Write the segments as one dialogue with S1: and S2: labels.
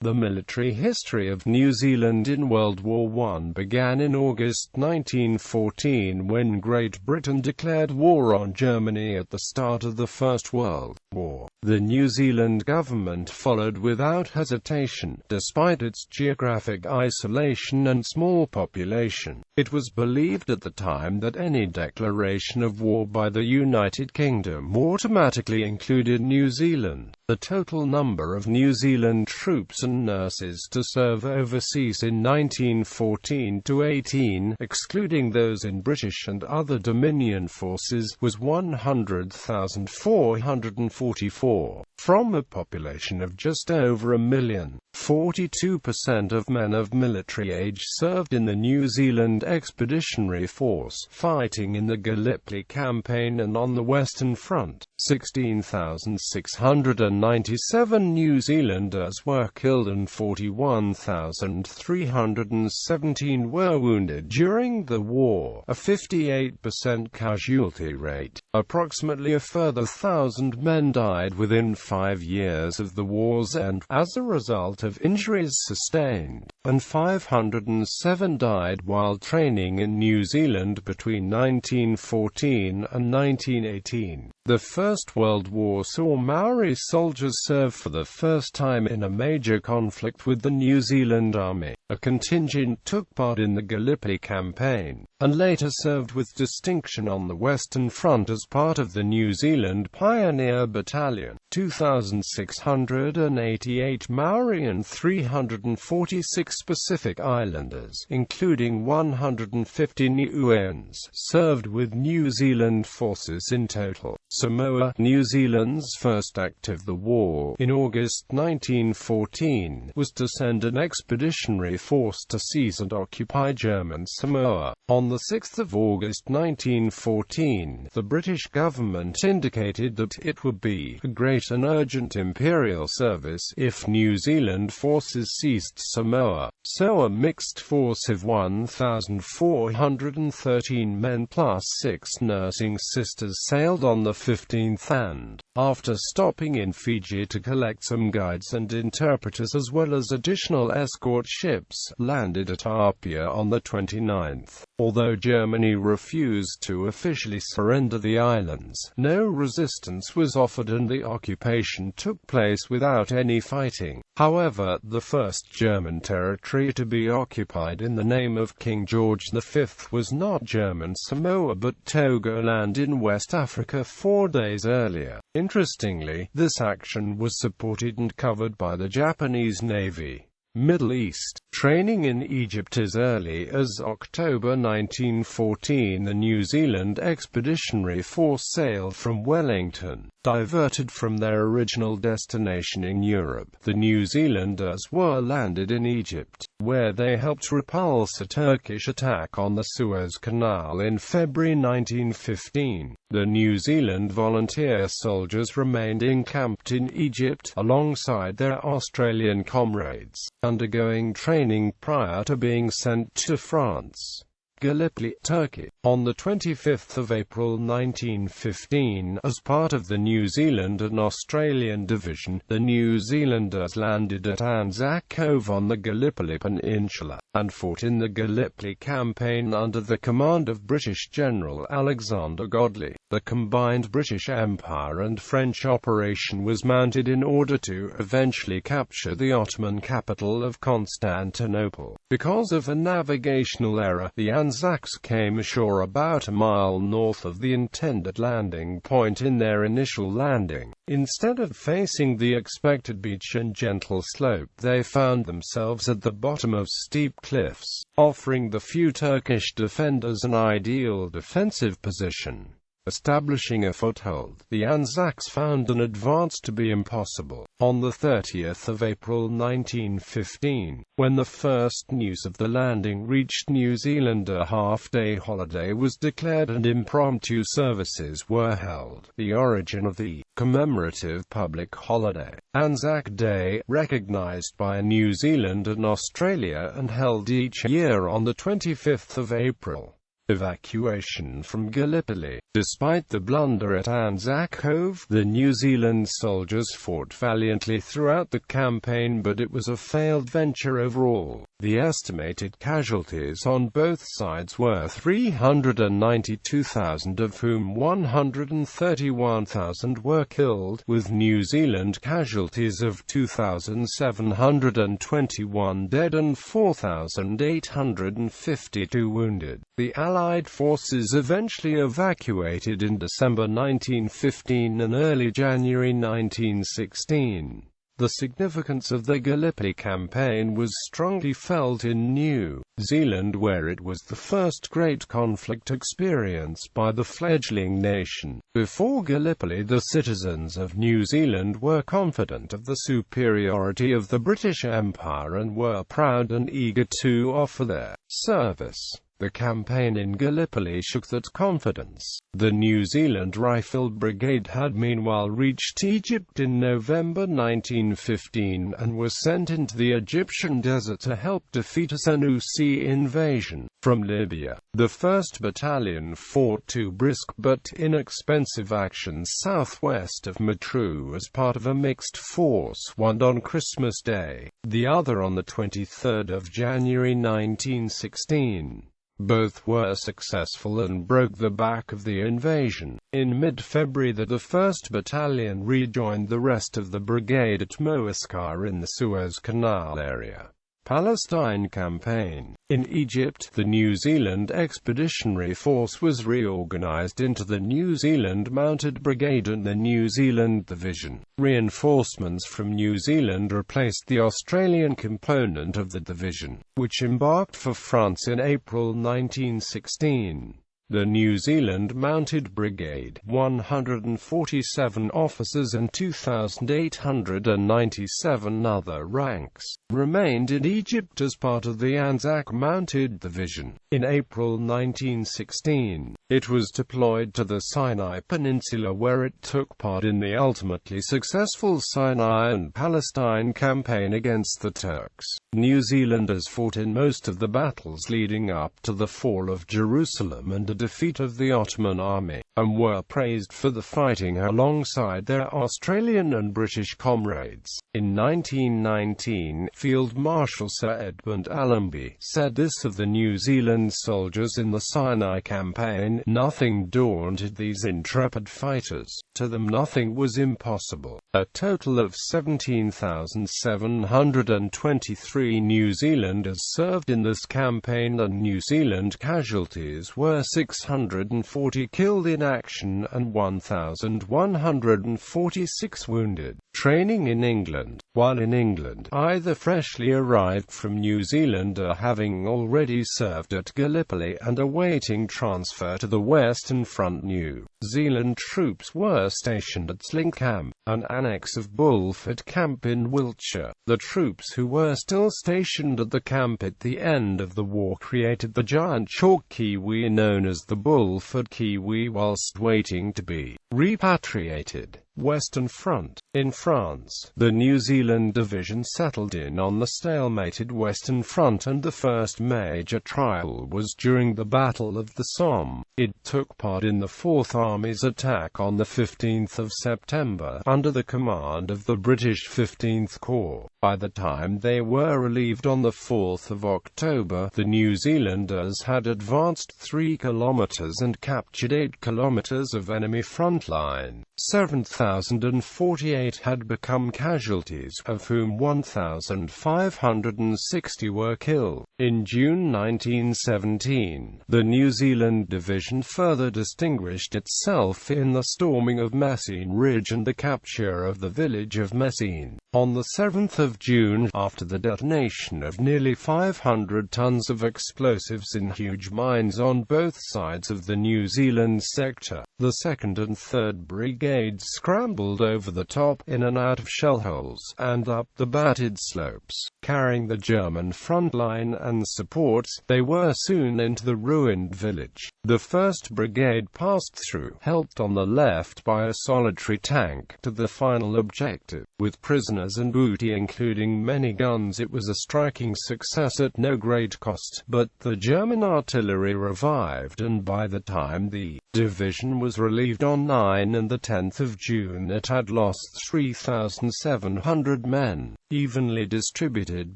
S1: The military history of New Zealand in World War I began in August 1914 when Great Britain declared war on Germany at the start of the First World War. The New Zealand government followed without hesitation, despite its geographic isolation and small population. It was believed at the time that any declaration of war by the United Kingdom automatically included New Zealand. The total number of New Zealand troops and nurses to serve overseas in 1914–18, excluding those in British and other Dominion forces, was 100,444. From a population of just over 1 million, 42% of men of military age served in the New Zealand Expeditionary Force, fighting in the Gallipoli Campaign and on the Western Front. 16,697 New Zealanders were killed and 41,317 were wounded during the war, a 58% casualty rate. Approximately a further 1,000 men died within 5 years of the war's end, as a result of injuries sustained, and 507 died while training in New Zealand between 1914 and 1918. The First World War saw Maori soldiers serve for the first time in a major conflict with the New Zealand Army. A contingent took part in the Gallipoli Campaign, and later served with distinction on the Western Front as part of the New Zealand Pioneer Battalion. 2,688 Maori and 346 Pacific Islanders, including 150 Niueans, served with New Zealand forces in total. Samoa, New Zealand's first act of the war, in August 1914, was to send an expeditionary force to seize and occupy German Samoa. On 6 August 1914, the British government indicated that it would be a great and urgent imperial service if New Zealand forces seized Samoa. So a mixed force of 1,413 men plus 6 nursing sisters sailed on the 15th and, after stopping in Fiji to collect some guides and interpreters as well as additional escort ships, landed at Apia on the 29th. Although Germany refused to officially surrender the islands, no resistance was offered and the occupation took place without any fighting. However, the first German territory to be occupied in the name of King George V was not German Samoa but Togoland in West Africa 4 days earlier. Interestingly, this action was supported and covered by the Japanese Navy. Middle East. Training in Egypt as early as October 1914, the New Zealand Expeditionary Force sailed from Wellington. Diverted from their original destination in Europe, the New Zealanders were landed in Egypt, where they helped repulse a Turkish attack on the Suez Canal in February 1915. The New Zealand volunteer soldiers remained encamped in Egypt, alongside their Australian comrades, undergoing training prior to being sent to France. Gallipoli, Turkey. On 25 April 1915, as part of the New Zealand and Australian Division, the New Zealanders landed at Anzac Cove on the Gallipoli Peninsula, and fought in the Gallipoli Campaign under the command of British General Alexander Godley. The combined British Empire and French operation was mounted in order to eventually capture the Ottoman capital of Constantinople. Because of a navigational error, the Anzacs came ashore about a mile north of the intended landing point in their initial landing. Instead of facing the expected beach and gentle slope, they found themselves at the bottom of steep cliffs, offering the few Turkish defenders an ideal defensive position. Establishing a foothold, the Anzacs found an advance to be impossible. On 30 April 1915, when the first news of the landing reached New Zealand, a half-day holiday was declared and impromptu services were held. The origin of the commemorative public holiday, Anzac Day, recognized by New Zealand and Australia and held each year on 25 April. Evacuation from Gallipoli. Despite the blunder at Anzac Cove, the New Zealand soldiers fought valiantly throughout the campaign, but it was a failed venture overall. The estimated casualties on both sides were 392,000, of whom 131,000 were killed, with New Zealand casualties of 2,721 dead and 4,852 wounded. The Allied forces eventually evacuated in December 1915 and early January 1916. The significance of the Gallipoli Campaign was strongly felt in New Zealand, where it was the first great conflict experienced by the fledgling nation. Before Gallipoli, the citizens of New Zealand were confident of the superiority of the British Empire and were proud and eager to offer their service. The campaign in Gallipoli shook that confidence. The New Zealand Rifle Brigade had meanwhile reached Egypt in November 1915 and was sent into the Egyptian desert to help defeat a Senussi invasion from Libya. The 1st Battalion fought two brisk but inexpensive actions southwest of Matruh as part of a mixed force, one on Christmas Day, the other on the 23rd of January 1916. Both were successful and broke the back of the invasion. In mid-February, the 1st Battalion rejoined the rest of the brigade at Moascar in the Suez Canal area. Palestine Campaign. In Egypt, the New Zealand Expeditionary Force was reorganized into the New Zealand Mounted Brigade and the New Zealand Division. Reinforcements from New Zealand replaced the Australian component of the division, which embarked for France in April 1916. The New Zealand Mounted Brigade, 147 officers and 2,897 other ranks, remained in Egypt as part of the Anzac Mounted Division. In April 1916, it was deployed to the Sinai Peninsula, where it took part in the ultimately successful Sinai and Palestine campaign against the Turks. New Zealanders fought in most of the battles leading up to the fall of Jerusalem and the defeat of the Ottoman army, and were praised for the fighting alongside their Australian and British comrades. In 1919, Field Marshal Sir Edmund Allenby said this of the New Zealand soldiers in the Sinai campaign: "Nothing daunted these intrepid fighters. To them nothing was impossible." A total of 17,723 New Zealanders served in this campaign, and New Zealand casualties were 640 killed in action and 1,146 wounded. Training in England. While in England, either freshly arrived from New Zealand or having already served at Gallipoli and awaiting transfer to the Western Front, New Zealand troops were stationed at Sling Camp, an annex of Bulford Camp in Wiltshire. The troops who were still stationed at the camp at the end of the war created the giant chalk kiwi known as the Bulford Kiwi whilst waiting to be repatriated. Western Front. In France, the New Zealand Division settled in on the stalemated Western Front, and the first major trial was during the Battle of the Somme. It took part in the 4th Army's attack on the 15th of September, under the command of the British 15th Corps. By the time they were relieved on the 4th of October, the New Zealanders had advanced 3 kilometers and captured 8 kilometers of enemy front line. 7,048 had become casualties, of whom 1,560 were killed. In June 1917, the New Zealand Division further distinguished itself in the storming of Messines Ridge and the capture of the village of Messines. On the 7th of June, after the detonation of nearly 500 tons of explosives in huge mines on both sides of the New Zealand sector, the 2nd and 3rd Brigades scrambled scrambled over the top, in and out of shell holes, and up the battered slopes, carrying the German front line and supports. They were soon into the ruined village. The 1st Brigade passed through, helped on the left by a solitary tank, to the final objective. With prisoners and booty including many guns, it was a striking success at no great cost, but the German artillery revived, and by the time the division was relieved on 9 and 10 June it had lost 3,700 men, evenly distributed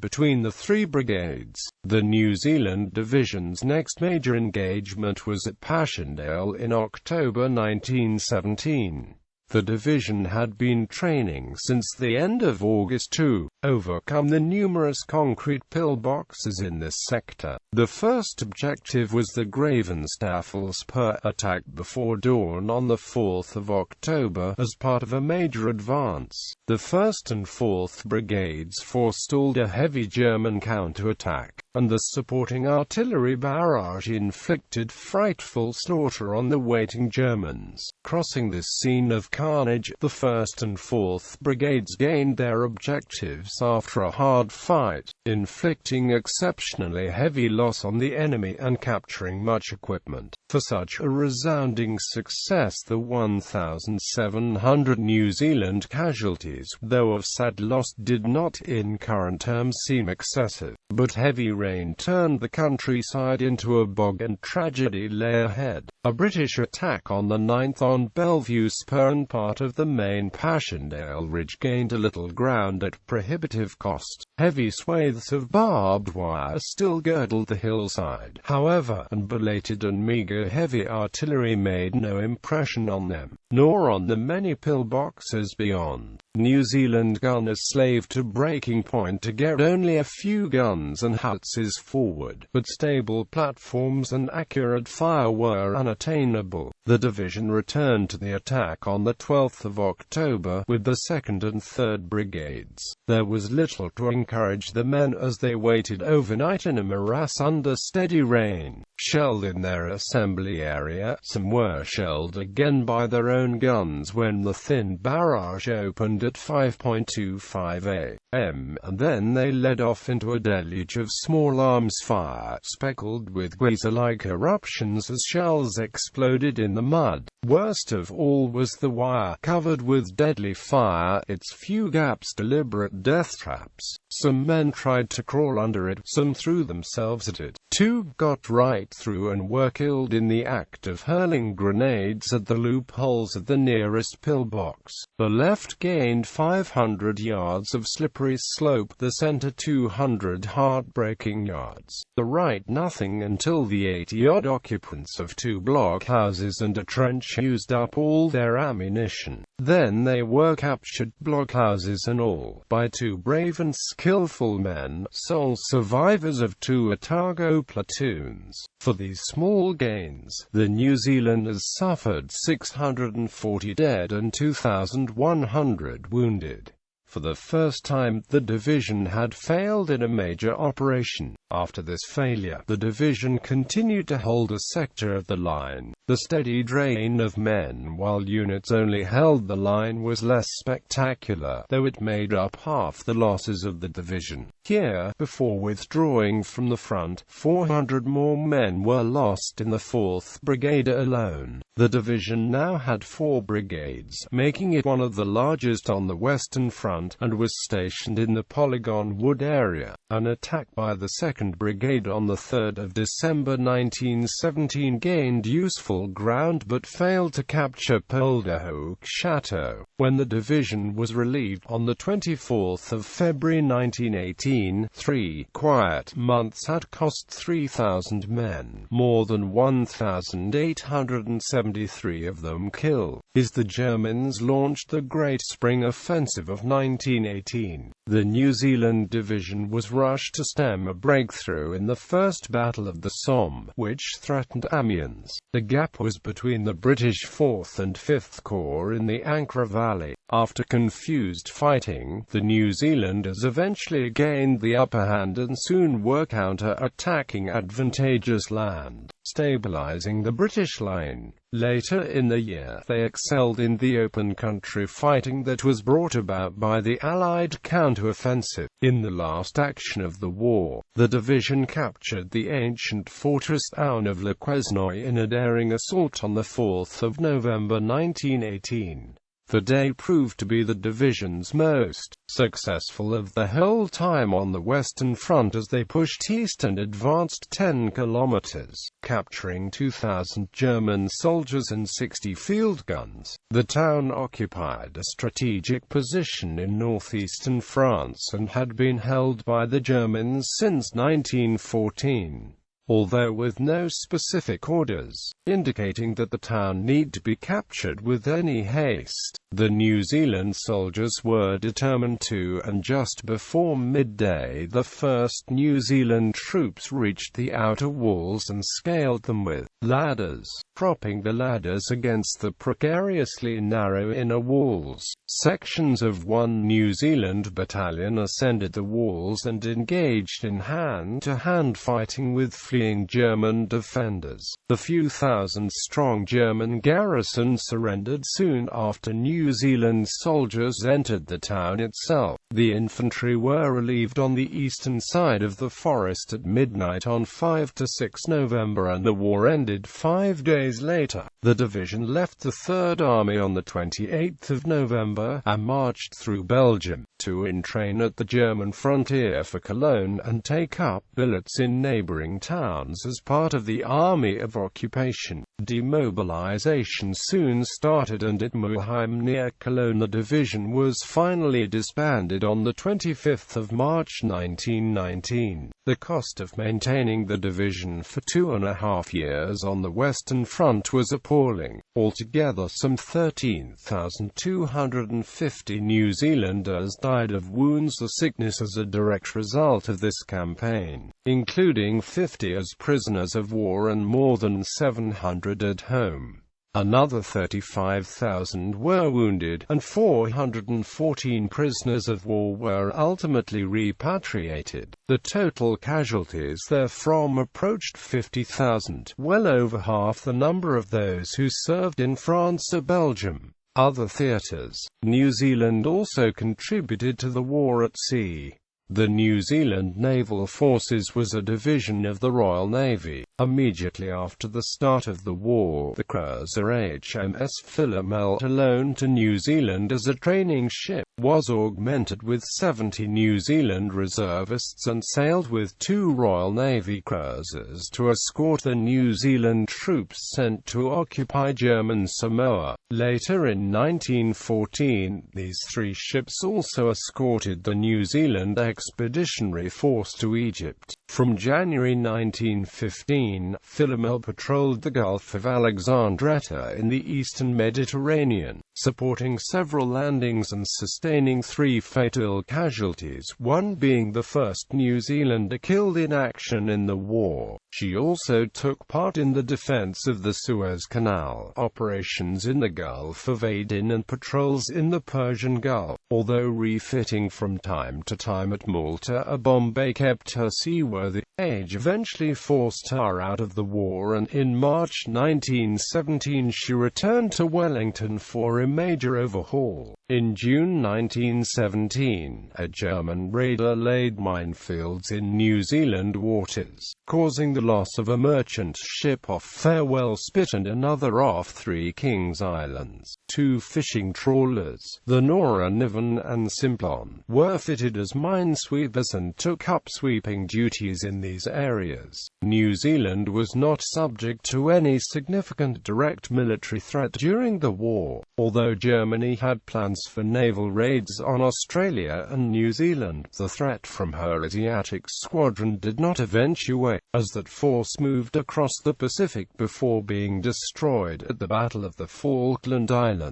S1: between the 3 brigades. The New Zealand Division's next major engagement was at Passchendaele in October 1917. The division had been training since the end of August to overcome the numerous concrete pillboxes in this sector. The first objective was the Gravenstaffelspur attack before dawn on the 4th of October as part of a major advance. The 1st and 4th Brigades forestalled a heavy German counterattack, and the supporting artillery barrage inflicted frightful slaughter on the waiting Germans. Crossing this scene of carnage, the 1st and 4th Brigades gained their objectives after a hard fight, inflicting exceptionally heavy loss on the enemy and capturing much equipment. For such a resounding success, the 1,700 New Zealand casualties, though of sad loss, did not in current terms seem excessive. But heavy rain turned the countryside into a bog, and tragedy lay ahead. A British attack on the 9th on Bellevue Spur and part of the main Passchendaele Ridge gained a little ground at prohibitive cost. Heavy swathes of barbed wire still girdled the hillside, however, and belated and meagre heavy artillery made no impression on them, nor on the many pillboxes beyond. New Zealand gunners slaved to breaking point to get only a few guns and howitzers forward, but stable platforms and accurate fire were unattainable. The division returned to the attack on the 12th of October with the 2nd and 3rd Brigades. There was little to encourage the men as they waited overnight in a morass under steady rain. Shelled in their assembly area, some were shelled again by their own guns when the thin barrage opened at 5:25 a.m., and then they led off into a deluge of small arms fire, speckled with geyser-like eruptions as shells exploded in the mud. Worst of all was the wire, covered with deadly fire, its few gaps deliberate death traps. Some men tried to crawl under it, some threw themselves at it. 2 got right through and were killed in the act of hurling grenades at the loopholes of the nearest pillbox. The left gained 500 yards of slippery slope, the center 200 heartbreaking yards. The right nothing until the 80-odd occupants of 2 blockhouses and a trench used up all their ammunition. Then they were captured, blockhouses and all, by 2 brave and skillful men, sole survivors of 2 Otago platoons. For these small gains, the New Zealanders suffered 640 dead and 2,100 wounded. For the first time, the division had failed in a major operation. After this failure, the division continued to hold a sector of the line. The steady drain of men while units only held the line was less spectacular, though it made up half the losses of the division. Here, before withdrawing from the front, 400 more men were lost in the 4th Brigade alone. The division now had 4 brigades, making it one of the largest on the Western Front, and was stationed in the Polygon Wood area. An attack by the 2nd Brigade on the 3rd of December 1917 gained useful ground but failed to capture Polderhoek Chateau. When the division was relieved on the 24th of February 1918, 3 quiet months had cost 3,000 men, more than 1,873 of them killed. The Germans launched the Great Spring Offensive of 1918. The New Zealand Division was rushed to stem a breakthrough in the First Battle of the Somme, which threatened Amiens. The gap was between the British 4th and 5th Corps in the Ancre Valley. After confused fighting, the New Zealanders eventually gained the upper hand and soon were counter-attacking advantageous land. stabilizing the British line. Later in the year, they excelled in the open country fighting that was brought about by the Allied counter-offensive. In the last action of the war, the division captured the ancient fortress town of Le Quesnoy in a daring assault on 4 November 1918. The day proved to be the division's most successful of the whole time on the Western Front as they pushed east and advanced 10 kilometers, capturing 2,000 German soldiers and 60 field guns. The town occupied a strategic position in northeastern France and had been held by the Germans since 1914. Although with no specific orders, indicating that the town need to be captured with any haste. The New Zealand soldiers were determined to, and just before midday the first New Zealand troops reached the outer walls and scaled them with ladders, propping the ladders against the precariously narrow inner walls. Sections of one New Zealand battalion ascended the walls and engaged in hand-to-hand fighting with fleeing German defenders. The few thousand-strong German garrison surrendered soon after New Zealand soldiers entered the town itself. The infantry were relieved on the eastern side of the forest at midnight on 5 to 6 November and the war ended 5 days later. The division left the Third Army on the 28th of November and marched through Belgium to entrain at the German frontier for Cologne and take up billets in neighboring towns as part of the Army of Occupation. Demobilization soon started and at Mulheim near Cologne the division was finally disbanded on the 25th of March 1919. The cost of maintaining the division for 2.5 years on the Western Front was appalling. Altogether some 13,250 New Zealanders died of wounds or sickness as a direct result of this campaign, including 50 as prisoners of war and more than 700 at home. Another 35,000 were wounded, and 414 prisoners of war were ultimately repatriated. The total casualties therefrom approached 50,000, well over half the number of those who served in France or Belgium. Other theatres. New Zealand also contributed to the war at sea. The New Zealand Naval Forces was a division of the Royal Navy. Immediately after the start of the war, the cruiser HMS Philomel, alone to New Zealand as a training ship, was augmented with 70 New Zealand reservists and sailed with 2 Royal Navy cruisers to escort the New Zealand troops sent to occupy German Samoa. Later in 1914, these 3 ships also escorted the New Zealand Expeditionary Force to Egypt. From January 1915, Philomel patrolled the Gulf of Alexandretta in the eastern Mediterranean, supporting several landings and sustaining 3 fatal casualties, one being the first New Zealander killed in action in the war. She also took part in the defense of the Suez Canal, operations in the Gulf of Aden and patrols in the Persian Gulf. Although refitting from time to time at Malta, a Bombay kept her seaworthy. Age eventually forced her out of the war, and in March 1917 she returned to Wellington for a major overhaul. In June 1917, a German raider laid minefields in New Zealand waters, causing the loss of a merchant ship off Farewell Spit and another off 3 Kings Islands. 2 fishing trawlers, the Nora Niven and Simplon, were fitted as minesweepers and took up sweeping duties in these areas. New Zealand was not subject to any significant direct military threat during the war, although Germany had plans for naval raids on Australia and New Zealand. The threat from her Asiatic squadron did not eventuate, as that force moved across the Pacific before being destroyed at the Battle of the Falkland Islands.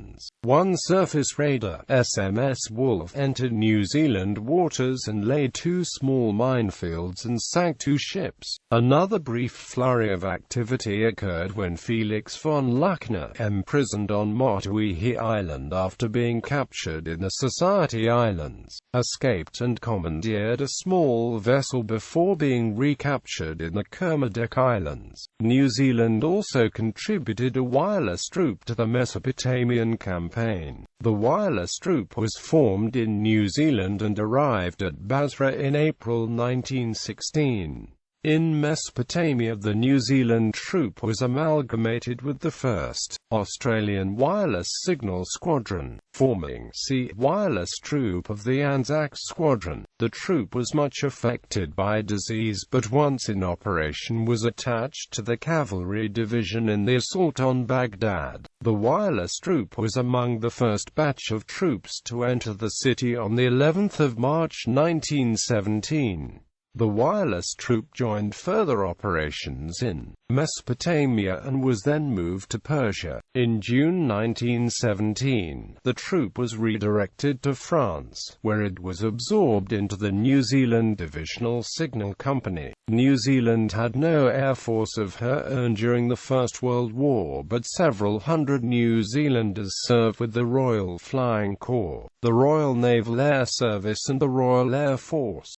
S1: One surface raider, SMS Wolf, entered New Zealand waters and laid 2 small minefields and sank 2 ships. Another brief flurry of activity occurred when Felix von Luckner, imprisoned on Motuihi Society Island after being captured in the Society Islands, escaped and commandeered a small vessel before being recaptured in the Kermadec Islands. New Zealand also contributed a wireless troop to the Mesopotamian campaign. The wireless troop was formed in New Zealand and arrived at Basra in April 1916. In Mesopotamia, the New Zealand troop was amalgamated with the 1st Australian Wireless Signal Squadron, forming C Wireless Troop of the Anzac Squadron. The troop was much affected by disease, but once in operation was attached to the cavalry division in the assault on Baghdad. The wireless troop was among the first batch of troops to enter the city on the 11th of March 1917. The wireless troop joined further operations in Mesopotamia and was then moved to Persia. In June 1917, the troop was redirected to France, where it was absorbed into the New Zealand Divisional Signal Company. New Zealand had no air force of her own during the First World War, but several hundred New Zealanders served with the Royal Flying Corps, the Royal Naval Air Service and the Royal Air Force.